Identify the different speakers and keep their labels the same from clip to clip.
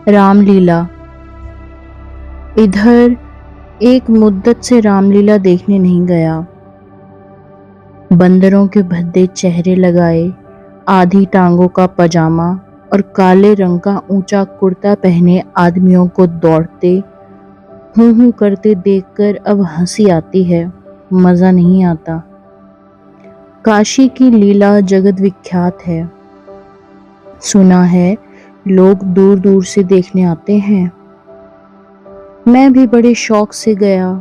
Speaker 1: रामलीला। इधर एक मुद्दत से रामलीला देखने नहीं गया। बंदरों के भद्दे चेहरे लगाए, आधी टांगों का पजामा और काले रंग का ऊंचा कुर्ता पहने आदमियों को दौड़ते हूं हूं करते देखकर अब हंसी आती है, मजा नहीं आता। काशी की लीला जगत विख्यात है। सुना है लोग दूर दूर से देखने आते हैं। मैं भी बड़े शौक से गया,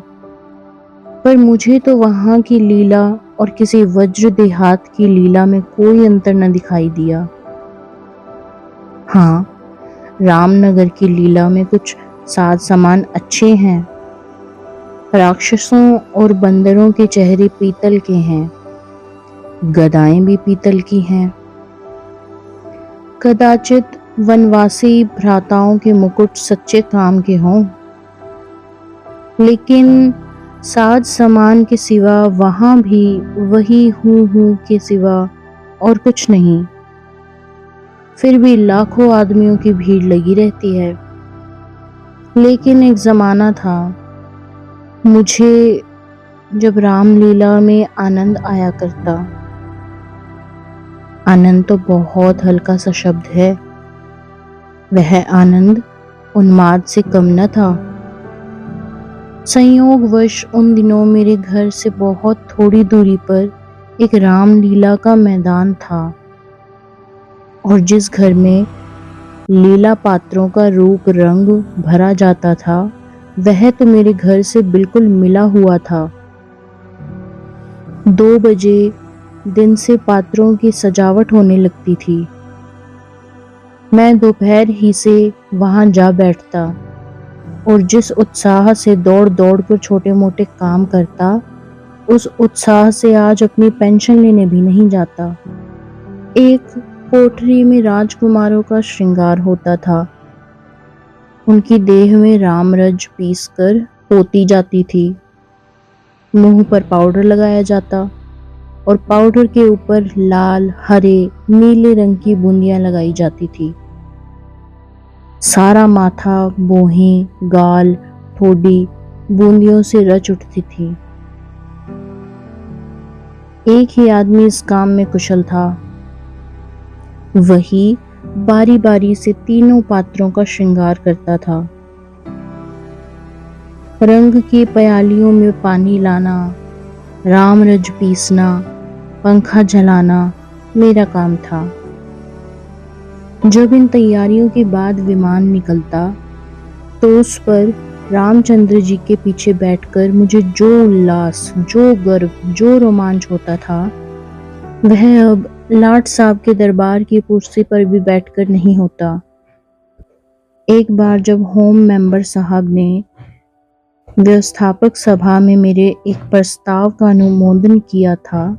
Speaker 1: पर मुझे तो वहां की लीला और किसी वज्र देहात की लीला में कोई अंतर न दिखाई दिया। हाँ, रामनगर की लीला में कुछ साज सामान अच्छे हैं। राक्षसों और बंदरों के चेहरे पीतल के हैं, गदाएं भी पीतल की हैं। कदाचित वनवासी भ्राताओं के मुकुट सच्चे काम के हों, लेकिन साज सामान के सिवा वहां भी वही हूं के सिवा और कुछ नहीं। फिर भी लाखों आदमियों की भीड़ लगी रहती है। लेकिन एक जमाना था मुझे जब रामलीला में आनंद आया करता। आनंद तो बहुत हल्का सा शब्द है। वह आनंद उन्माद से कम न था। संयोगवश उन दिनों मेरे घर से बहुत थोड़ी दूरी पर एक रामलीला का मैदान था, और जिस घर में लीला पात्रों का रूप रंग भरा जाता था वह तो मेरे घर से बिल्कुल मिला हुआ था। 2 बजे दिन से पात्रों की सजावट होने लगती थी। मैं दोपहर ही से वहां जा बैठता और जिस उत्साह से दौड़ दौड़ कर छोटे मोटे काम करता, उस उत्साह से आज अपनी पेंशन लेने भी नहीं जाता। एक कोठरी में राजकुमारों का श्रृंगार होता था। उनकी देह में रामरज पीसकर पोती जाती थी। मुंह पर पाउडर लगाया जाता और पाउडर के ऊपर लाल, हरे, नीले रंग की बूंदियां लगाई जाती थी। सारा माथा, भौहें, गाल, ठोडी बूंदियों से रच उठती थी। एक ही आदमी इस काम में कुशल था। वही बारी बारी से तीनों पात्रों का श्रृंगार करता था। रंग की प्यालियों में पानी लाना, रामरज पीसना, पंखा जलाना मेरा काम था। जब इन तैयारियों के बाद विमान निकलता तो उस पर रामचंद्र जी के पीछे बैठकर मुझे जो उल्लास, जो गर्व, जो रोमांच होता था, वह अब लाट साहब के दरबार की कुर्सी पर भी बैठकर नहीं होता। एक बार जब होम मेंबर साहब ने व्यवस्थापक सभा में मेरे एक प्रस्ताव का अनुमोदन किया था,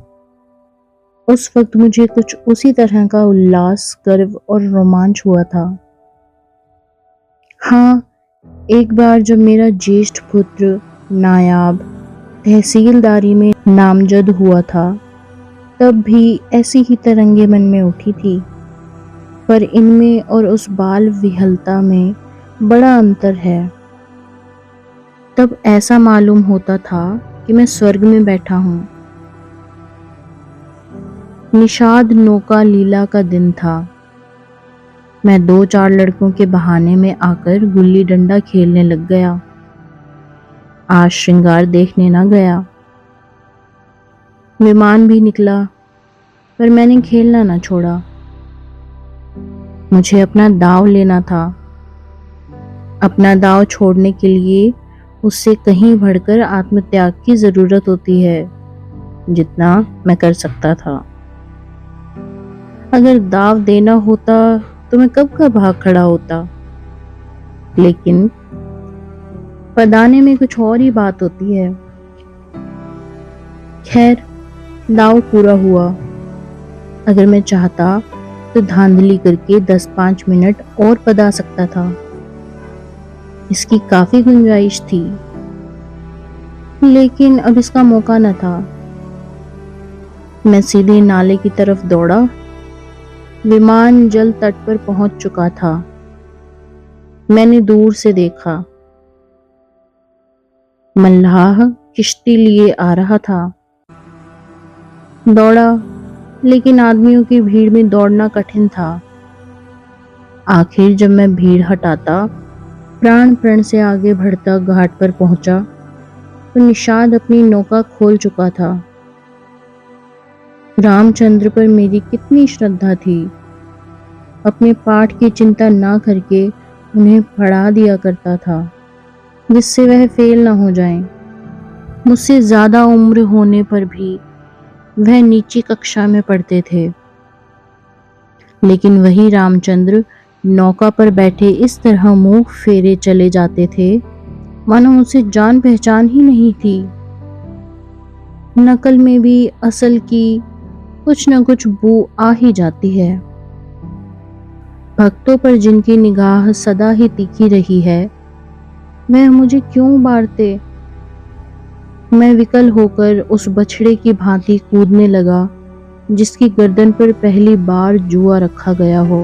Speaker 1: उस वक्त मुझे कुछ उसी तरह का उल्लास, गर्व और रोमांच हुआ था। हाँ, एक बार जब मेरा ज्येष्ठ पुत्र नायाब तहसीलदारी में नामजद हुआ था, तब भी ऐसी ही तरंगे मन में उठी थी, पर इनमें और उस बाल विहलता में बड़ा अंतर है। तब ऐसा मालूम होता था कि मैं स्वर्ग में बैठा हूँ। निषाद नौका लीला का दिन था। मैं 2-4 लड़कों के बहाने में आकर गुल्ली डंडा खेलने लग गया। आज श्रृंगार देखने न गया। विमान भी निकला, पर मैंने खेलना न छोड़ा। मुझे अपना दाव लेना था। अपना दाव छोड़ने के लिए उससे कहीं बढ़कर आत्मत्याग की जरूरत होती है, जितना मैं कर सकता था। अगर दाव देना होता तो मैं कब का भाग खड़ा होता, लेकिन पदाने में कुछ और ही बात होती है। खैर, दाव पूरा हुआ। अगर मैं चाहता तो धांधली करके 10-5 मिनट और पदा सकता था। इसकी काफी गुंजाइश थी, लेकिन अब इसका मौका न था। मैं सीधे नाले की तरफ दौड़ा। विमान जल तट पर पहुंच चुका था। मैंने दूर से देखा, मल्लाह किश्ती लिए आ रहा था। दौड़ा, लेकिन आदमियों की भीड़ में दौड़ना कठिन था। आखिर जब मैं भीड़ हटाता, प्राण प्रण से आगे बढ़ता घाट पर पहुंचा, तो निषाद अपनी नौका खोल चुका था। रामचंद्र पर मेरी कितनी श्रद्धा थी। अपने पाठ की चिंता ना करके उन्हें पढ़ा दिया करता था, जिससे वह फेल ना हो जाएं। मुझसे ज्यादा उम्र होने पर भी वह नीची कक्षा में पढ़ते थे, लेकिन वही रामचंद्र नौका पर बैठे इस तरह मुंह फेरे चले जाते थे, मानो उसे जान पहचान ही नहीं थी। नकल में भी असल की कुछ न कुछ बू आ ही जाती है। भक्तों पर जिनकी निगाह सदा ही तीखी रही है, वह मुझे क्यों बारते। मैं विकल होकर उस बछड़े की भांति कूदने लगा, जिसकी गर्दन पर पहली बार जुआ रखा गया हो।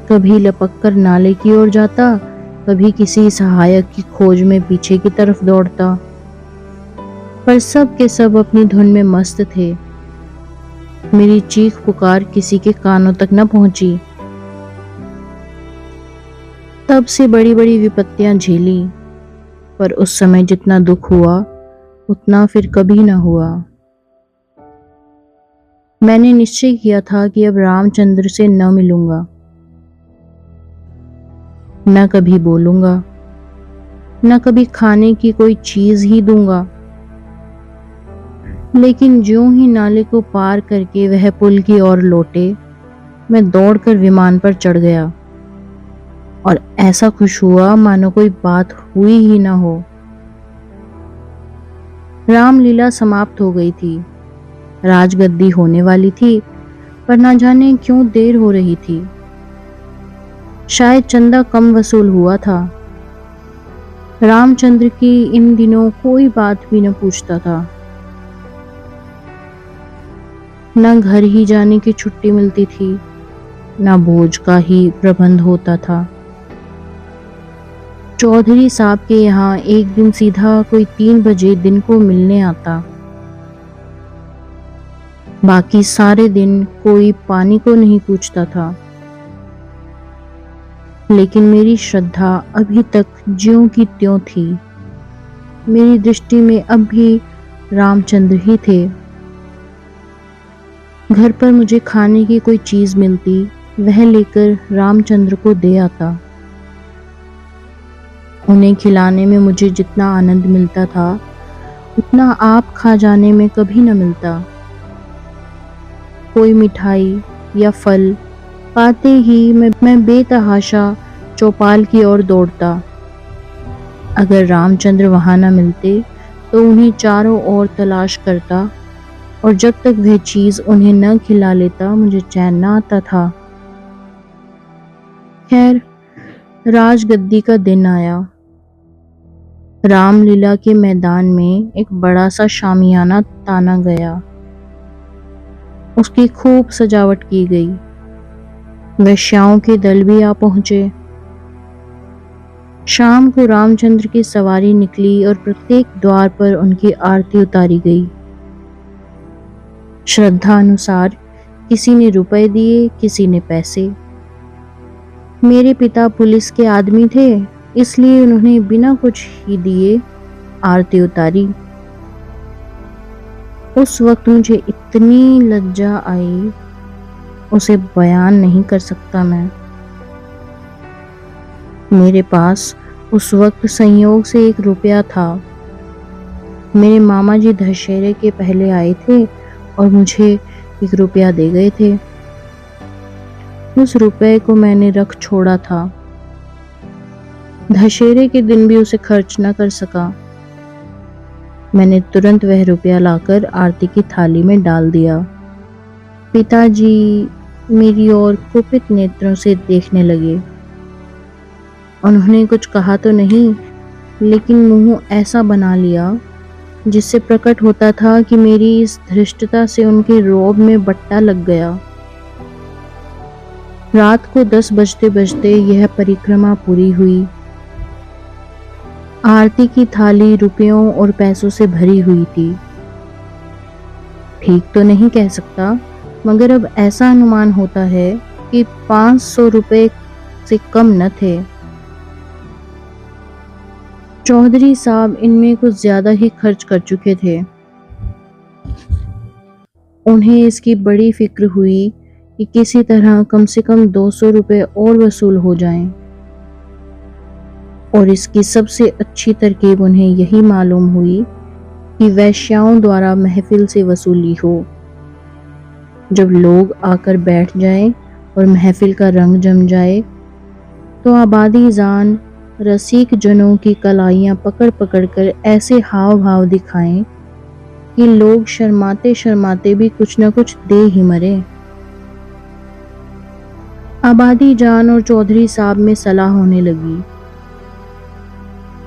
Speaker 1: कभी लपक कर नाले की ओर जाता, कभी किसी सहायक की खोज में पीछे की तरफ दौड़ता, पर सब के सब अपनी धुन में मस्त थे। मेरी चीख पुकार किसी के कानों तक न पहुंची। तब से बड़ी बड़ी विपत्तियां झेली, पर उस समय जितना दुख हुआ उतना फिर कभी न हुआ। मैंने निश्चय किया था कि अब रामचंद्र से न मिलूंगा, न कभी बोलूंगा, न कभी खाने की कोई चीज ही दूंगा। लेकिन ज्यों ही नाले को पार करके वह पुल की ओर लौटे, मैं दौड़कर विमान पर चढ़ गया और ऐसा खुश हुआ मानो कोई बात हुई ही ना हो। रामलीला समाप्त हो गई थी। राजगद्दी होने वाली थी, पर ना जाने क्यों देर हो रही थी। शायद चंदा कम वसूल हुआ था। रामचंद्र की इन दिनों कोई बात भी न पूछता था। न घर ही जाने की छुट्टी मिलती थी, न भोज का ही प्रबंध होता था। चौधरी साहब के यहाँ एक दिन सीधा कोई 3 बजे दिन को मिलने आता। बाकी सारे दिन कोई पानी को नहीं पूछता था। लेकिन मेरी श्रद्धा अभी तक ज्यों की त्यों थी। मेरी दृष्टि में अब भी रामचंद्र ही थे। घर पर मुझे खाने की कोई चीज मिलती, वह लेकर रामचंद्र को दे आता। उन्हें खिलाने में मुझे जितना आनंद मिलता था, उतना आप खा जाने में कभी न मिलता। कोई मिठाई या फल पाते ही मैं बेतहाशा चौपाल की ओर दौड़ता। अगर रामचंद्र वहां न मिलते तो उन्हें चारों ओर तलाश करता, और जब तक वह चीज उन्हें न खिला लेता मुझे चैन न आता था। खैर, राजगद्दी का दिन आया। रामलीला के मैदान में एक बड़ा सा शामियाना ताना गया। उसकी खूब सजावट की गई। वेश्याओं के दल भी आ पहुंचे। शाम को रामचंद्र की सवारी निकली और प्रत्येक द्वार पर उनकी आरती उतारी गई। श्रद्धा अनुसार किसी ने रुपए दिए, किसी ने पैसे। मेरे पिता पुलिस के आदमी थे, इसलिए उन्होंने बिना कुछ ही दिए आरती उतारी। उस वक्त मुझे इतनी लज्जा आई, उसे बयान नहीं कर सकता मैं। मेरे पास उस वक्त संयोग से 1 रुपया था। मेरे मामा जी दशहरे के पहले आए थे और मुझे 1 रुपया दे गए थे। उस रुपए को मैंने रख छोड़ा था। दशहरे के दिन भी उसे खर्च न कर सका। मैंने तुरंत वह रुपया लाकर आरती की थाली में डाल दिया। पिताजी मेरी ओर कुपित नेत्रों से देखने लगे। उन्होंने कुछ कहा तो नहीं, लेकिन मुंह ऐसा बना लिया जिससे प्रकट होता था कि मेरी इस धृष्टता से उनके रोब में बट्टा लग गया। रात को 10 बजते बजते यह परिक्रमा पूरी हुई। आरती की थाली रुपयों और पैसों से भरी हुई थी। ठीक तो नहीं कह सकता, मगर अब ऐसा अनुमान होता है कि 500 रुपए से कम न थे। चौधरी साहब इनमें कुछ ज्यादा ही खर्च कर चुके थे। उन्हें इसकी बड़ी फिक्र हुई कि किसी तरह कम से कम 200 रुपए और वसूल हो जाएं। और इसकी सबसे अच्छी तरकीब उन्हें यही मालूम हुई कि वैश्याओं द्वारा महफिल से वसूली हो। जब लोग आकर बैठ जाएं और महफिल का रंग जम जाए तो आबादी जान रसीक जनों की कलाइयां पकड़ पकड़ कर ऐसे हाव भाव दिखाएं कि लोग शर्माते शर्माते भी कुछ न कुछ दे ही मरे। आबादी जान और चौधरी साहब में सलाह होने लगी।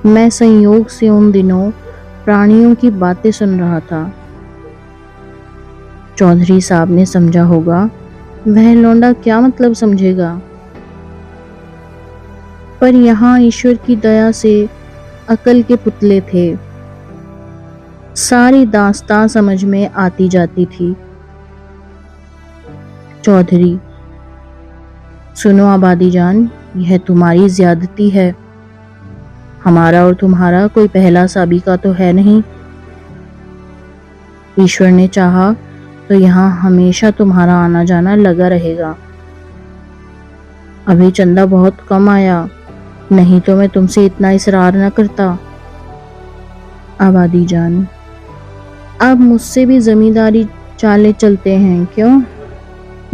Speaker 1: मैं संयोग से उन दिनों प्राणियों की बातें सुन रहा था। चौधरी साहब ने समझा होगा, वह लौंडा क्या मतलब समझेगा, पर यहाँ ईश्वर की दया से अकल के पुतले थे। सारी दास्तां समझ में आती जाती थी। चौधरी, सुनो आबादी जान, यह तुम्हारी ज्यादती है। हमारा और तुम्हारा कोई पहला साबिका तो है नहीं। ईश्वर ने चाहा तो यहाँ हमेशा तुम्हारा आना जाना लगा रहेगा। अभी चंदा बहुत कम आया, नहीं तो मैं तुमसे इतना इसरार न करता। आबादी जान, अब मुझसे भी जमींदारी चाले चलते हैं क्यों?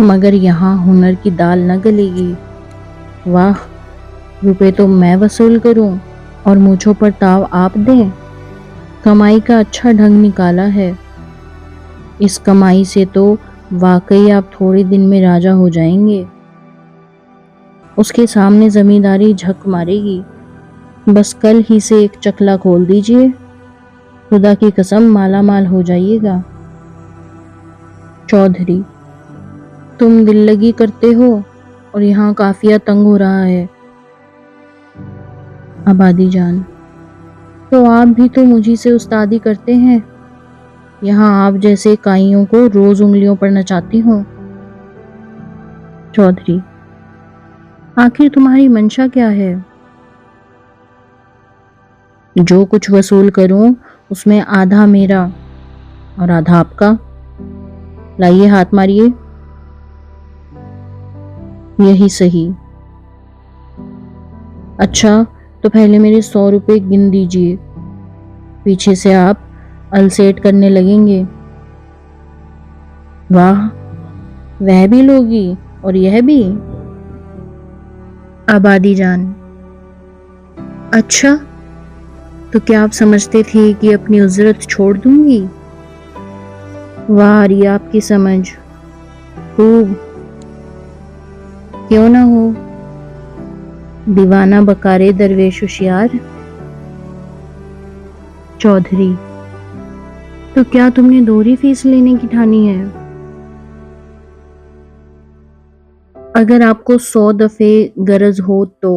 Speaker 1: मगर यहाँ हुनर की दाल न गलेगी। वाह, रुपए तो मैं वसूल करूं और मूछों पर ताव आप दें। कमाई का अच्छा ढंग निकाला है। इस कमाई से तो वाकई आप थोड़े दिन में राजा हो जाएंगे। उसके सामने जमींदारी झक मारेगी। बस कल ही से एक चकला खोल दीजिए, खुदा की कसम माला माल हो जाइएगा। चौधरी, तुम दिल लगी करते हो और यहाँ काफिया तंग हो रहा है। आबादी जान, तो आप भी तो मुझी से उस्तादी करते हैं। यहाँ आप जैसे काइयों को रोज उंगलियों पर नचाती हूँ। चौधरी, आखिर तुम्हारी मंशा क्या है? जो कुछ वसूल करूं उसमें आधा मेरा और आधा आपका। लाइए हाथ मारिए। यही सही। अच्छा, तो पहले मेरे 100 रुपए गिन दीजिए, पीछे से आप अलसेट करने लगेंगे। वाह, वह भी लोगी और यह भी? आबादी जान, अच्छा, तो क्या आप समझते थे कि अपनी उजरत छोड़ दूंगी? वाह रही आपकी समझ, खूब। क्यों ना हो, दीवाना बकारे दरवेश होशियार। चौधरी, तो क्या तुमने दोहरी फीस लेने की ठानी है? अगर आपको 100 दफे गरज हो तो,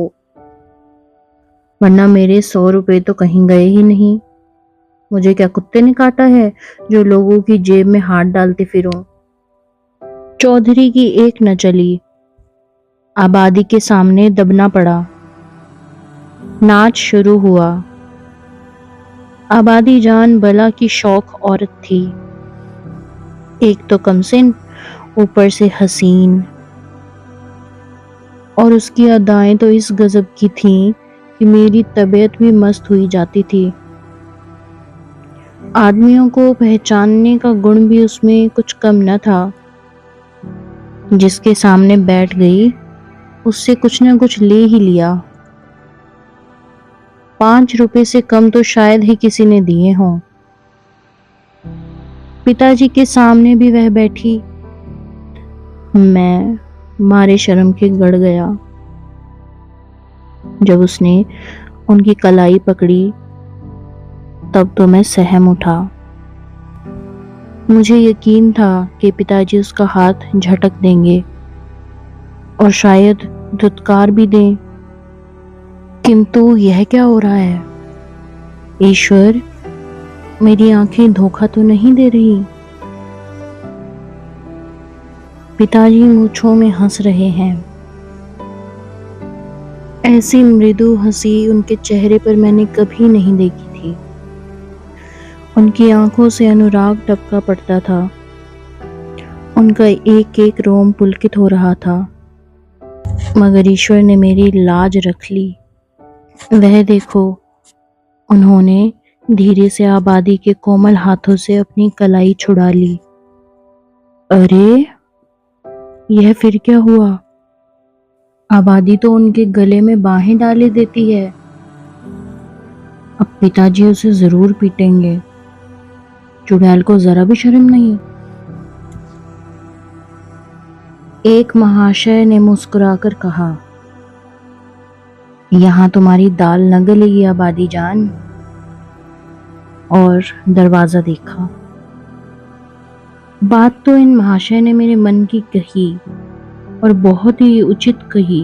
Speaker 1: वरना मेरे 100 रुपए तो कहीं गए ही नहीं। मुझे क्या कुत्ते ने काटा है जो लोगों की जेब में हाथ डालते फिरूं? चौधरी की एक न चली। आबादी के सामने दबना पड़ा। नाच शुरू हुआ। आबादी जान बला की शौक औरत थी। एक तो कमसिन, ऊपर से हसीन, और उसकी अदाएं तो इस गजब की थीं कि मेरी तबीयत भी मस्त हुई जाती थी। आदमियों को पहचानने का गुण भी उसमें कुछ कम न था। जिसके सामने बैठ गई उससे कुछ न कुछ ले ही लिया। 5 रुपए से कम तो शायद ही किसी ने दिए हों। पिताजी के सामने भी वह बैठी। मैं मारे शर्म के गड़ गया जब उसने उनकी कलाई पकड़ी तब तो मैं सहम उठा। मुझे यकीन था कि पिताजी उसका हाथ झटक देंगे और शायद धुतकार भी दें, किंतु यह क्या हो रहा है? ईश्वर, मेरी आंखें धोखा तो नहीं दे रही? पिताजी मूंछों में हंस रहे हैं। ऐसी मृदु हंसी उनके चेहरे पर मैंने कभी नहीं देखी थी। उनकी आंखों से अनुराग टपका पड़ता था। उनका एक एक रोम पुलकित हो रहा था। मगर ईश्वर ने मेरी लाज रख ली। वह देखो, उन्होंने धीरे से आबादी के कोमल हाथों से अपनी कलाई छुड़ा ली। अरे, यह फिर क्या हुआ? आबादी तो उनके गले में बाहें डाले देती है। अब पिताजी उसे जरूर पीटेंगे। चुड़ैल को जरा भी शर्म नहीं। एक महाशय ने मुस्कुराकर कहा, यहां तुम्हारी दाल न गलेगी आबादी जान। और दरवाजा देखा। बात तो इन महाशय ने मेरे मन की कही और बहुत ही उचित कही,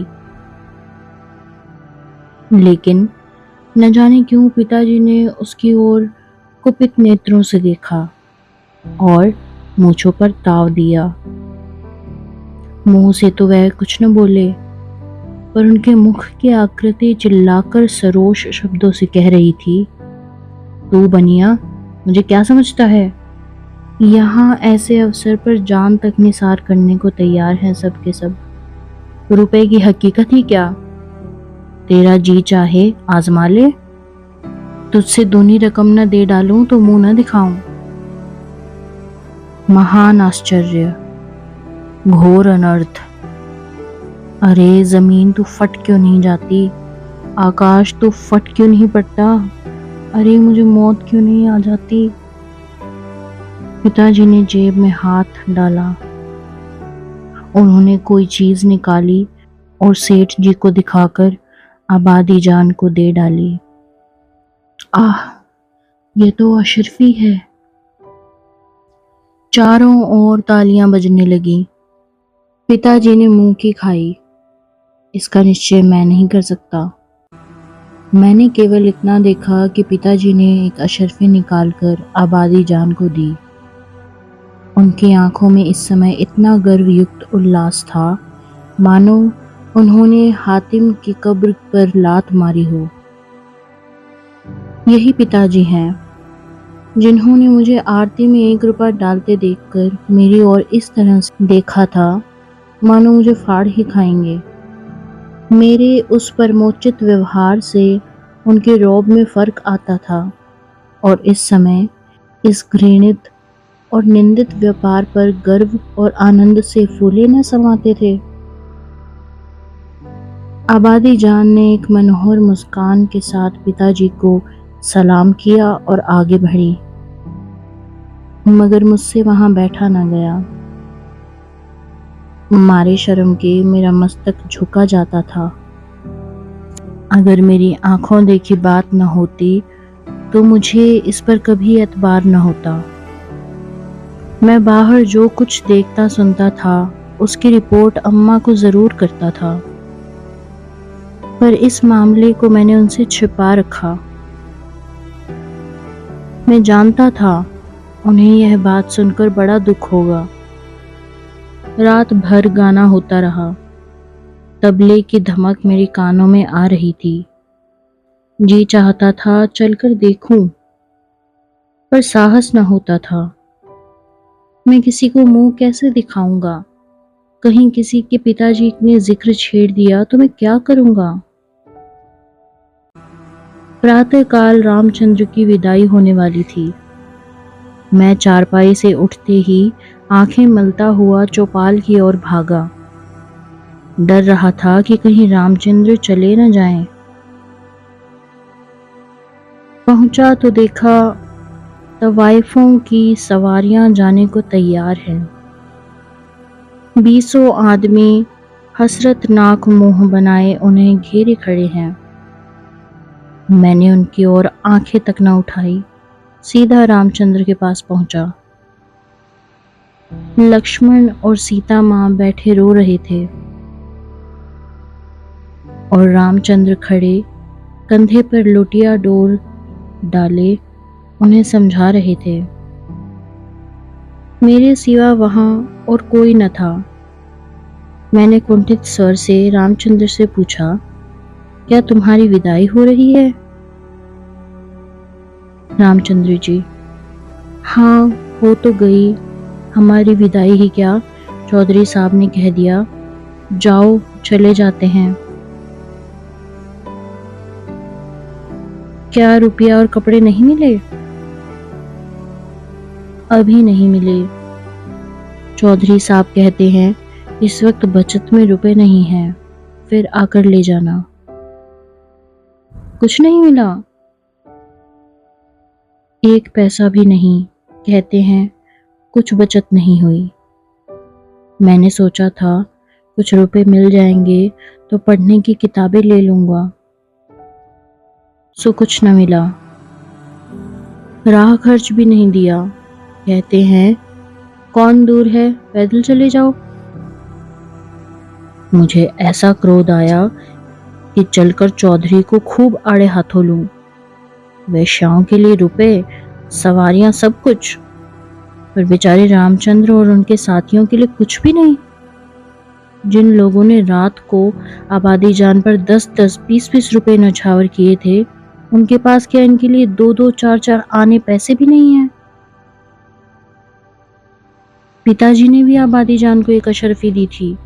Speaker 1: लेकिन न जाने क्यों पिताजी ने उसकी ओर कुपित नेत्रों से देखा और मूंछों पर ताव दिया। मुंह से तो वह कुछ न बोले, पर उनके मुख की आकृति चिल्लाकर सरोष शब्दों से कह रही थी, तू बनिया मुझे क्या समझता है? यहाँ ऐसे अवसर पर जान तक निसार करने को तैयार हैं सब के सब। रुपए की हकीकत ही क्या? तेरा जी चाहे आजमा ले। तुझसे दूनी रकम न दे डालूं तो मुंह न दिखाऊं। महान आश्चर्य, घोर अनर्थ। अरे जमीन तू फट क्यों नहीं जाती? आकाश तू फट क्यों नहीं पड़ता? अरे मुझे मौत क्यों नहीं आ जाती? पिताजी ने जेब में हाथ डाला। उन्होंने कोई चीज निकाली और सेठ जी को दिखाकर आबादी जान को दे डाली। आह, ये तो अशरफी है। चारों ओर तालियां बजने लगी। पिताजी ने मुंह की खाई। इसका निश्चय मैं नहीं कर सकता। मैंने केवल इतना देखा कि पिताजी ने एक अशरफी निकालकर आबादी जान को दी। उनकी आंखों में इस समय इतना गर्वयुक्त उल्लास था मानो उन्होंने हातिम की कब्र पर लात मारी हो। यही पिताजी हैं जिन्होंने मुझे आरती में 1 रुपया डालते देखकर मेरी ओर इस तरह से देखा था मानो मुझे फाड़ ही खाएंगे। मेरे उस परमोचित व्यवहार से उनके रौब में फर्क आता था और इस समय इस घृणित और निंदित व्यापार पर गर्व और आनंद से फूले न समाते थे। आबादी जान ने एक मनोहर मुस्कान के साथ पिताजी को सलाम किया और आगे बढ़ी, मगर मुझसे वहां बैठा न गया। मारे शर्म के मेरा मस्तक झुका जाता था। अगर मेरी आंखों देखी बात न होती तो मुझे इस पर कभी एतबार न होता। मैं बाहर जो कुछ देखता सुनता था उसकी रिपोर्ट अम्मा को जरूर करता था, पर इस मामले को मैंने उनसे छिपा रखा। मैं जानता था उन्हें यह बात सुनकर बड़ा दुख होगा। रात भर गाना होता रहा। तबले की धमक मेरे कानों में आ रही थी। जी चाहता था चलकर देखूं, पर साहस न होता था। मैं किसी को मुंह कैसे दिखाऊंगा? कहीं किसी के पिताजी ने जिक्र छेड़ दिया तो मैं क्या करूंगा? प्रातःकाल रामचंद्र की विदाई होने वाली थी। मैं चारपाई से उठते ही आंखें मलता हुआ चौपाल की ओर भागा। डर रहा था कि कहीं रामचंद्र चले न जाएं। पहुंचा तो देखा तवाइफों की सवारियां जाने को तैयार हैं। 20 आदमी हसरतनाक मुंह बनाए उन्हें घेरे खड़े हैं। मैंने उनकी ओर आंखें तक न उठाई। सीधा रामचंद्र के पास पहुंचा। लक्ष्मण और सीता मां बैठे रो रहे थे और रामचंद्र खड़े कंधे पर लोटिया डोर डाले उन्हें समझा रहे थे। मेरे सिवा वहां और कोई न था। मैंने कुंठित स्वर से रामचंद्र से पूछा, क्या तुम्हारी विदाई हो रही है? रामचंद्र जी, हाँ हो तो गई, हमारी विदाई ही क्या, चौधरी साहब ने कह दिया, जाओ चले जाते हैं। क्या रुपया और कपड़े नहीं मिले? अभी नहीं मिले। चौधरी साहब कहते हैं इस वक्त बचत में रुपए नहीं हैं, फिर आकर ले जाना। कुछ नहीं मिला? एक पैसा भी नहीं, कहते हैं कुछ बचत नहीं हुई। मैंने सोचा था कुछ रुपए मिल जाएंगे तो पढ़ने की किताबें ले लूंगा, सो कुछ न मिला। राह खर्च भी नहीं दिया, कहते हैं कौन दूर है, पैदल चले जाओ। मुझे ऐसा क्रोध आया कि चलकर चौधरी को खूब आड़े हाथों लूं। वेश्याओं के लिए रुपए, सवारियां, सब कुछ, पर बेचारे रामचंद्र और उनके साथियों के लिए कुछ भी नहीं। जिन लोगों ने रात को आबादी जान पर 10-10, 20-20 रुपए नछावर किए थे, उनके पास क्या इनके लिए 2-2, 4-4 आने पैसे भी नहीं है। पिताजी ने भी आबादी जान को एक अशर्फी दी थी,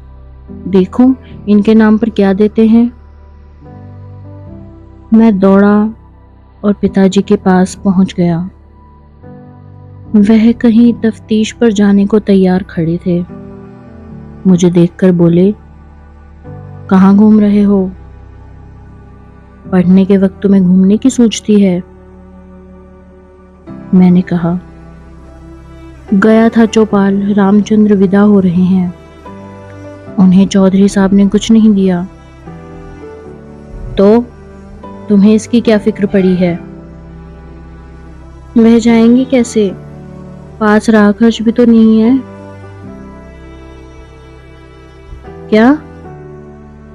Speaker 1: देखो इनके नाम पर क्या देते हैं। मैं दौड़ा और पिताजी के पास पहुंच गया। वह कहीं तफ्तीश पर जाने को तैयार खड़े थे। मुझे देखकर बोले, कहाँ घूम रहे हो? पढ़ने के वक्त तुम्हें घूमने की सूझती है? मैंने कहा, गया था चौपाल, रामचंद्र विदा हो रहे हैं, उन्हें चौधरी साहब ने कुछ नहीं दिया। तो तुम्हें इसकी क्या फिक्र पड़ी है? वह जाएंगे कैसे? पास राह खर्च भी तो नहीं है। क्या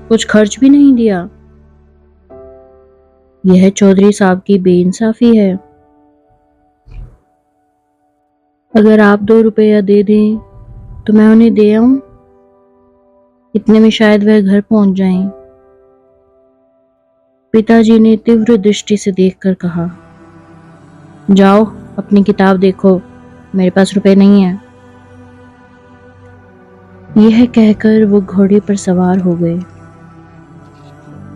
Speaker 1: कुछ खर्च भी नहीं दिया? यह चौधरी साहब की बेइंसाफी है। अगर आप 2 रुपया दे दें तो मैं उन्हें दे आऊं, इतने में शायद वह घर पहुंच जाएं। पिताजी ने तीव्र दृष्टि से देखकर कहा, जाओ अपनी किताब देखो, मेरे पास रुपए नहीं है। यह कहकर वो घोड़े पर सवार हो गए।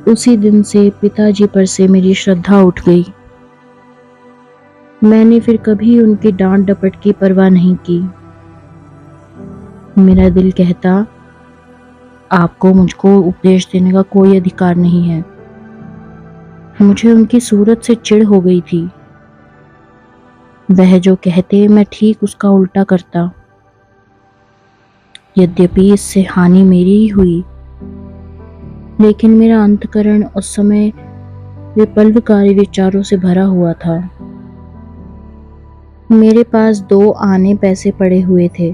Speaker 1: उसी दिन से पिताजी पर से मेरी श्रद्धा उठ गई। मैंने फिर कभी उनकी डांट डपट की परवाह नहीं की। मेरा दिल कहता, आपको मुझको उपदेश देने का कोई अधिकार नहीं है। मुझे उनकी सूरत से चिढ़ हो गई थी। वह जो कहते मैं ठीक उसका उल्टा करता। यद्यपि इससे हानि मेरी ही हुई, लेकिन मेरा अंतःकरण उस समय विप्लवकारी विचारों से भरा हुआ था। मेरे पास 2 आने पैसे पड़े हुए थे।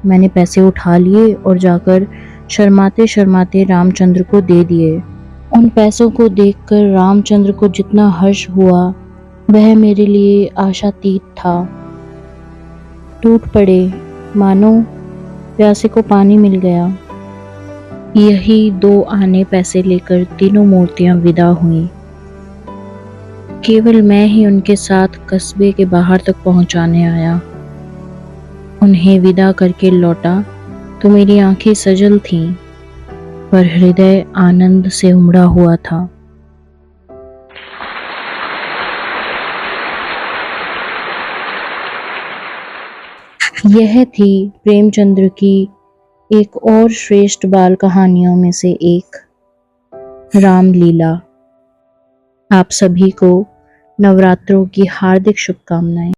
Speaker 1: मैंने पैसे उठा लिए और जाकर शर्माते शर्माते रामचंद्र को दे दिए। उन पैसों को देखकर रामचंद्र को जितना हर्ष हुआ, वह मेरे लिए आशातीत था। टूट पड़े, मानो प्यासे को पानी मिल गया। यही 2 आने पैसे लेकर तीनों मूर्तियां विदा हुईं। केवल मैं ही उनके साथ कस्बे के बाहर तक पहुंचाने आया। उन्हें विदा करके लौटा तो मेरी आंखें सजल थीं, पर हृदय आनंद से उमड़ा हुआ था। यह थी प्रेमचंद्र की एक और श्रेष्ठ बाल कहानियों में से एक, रामलीला। आप सभी को नवरात्रों की हार्दिक शुभकामनाएं।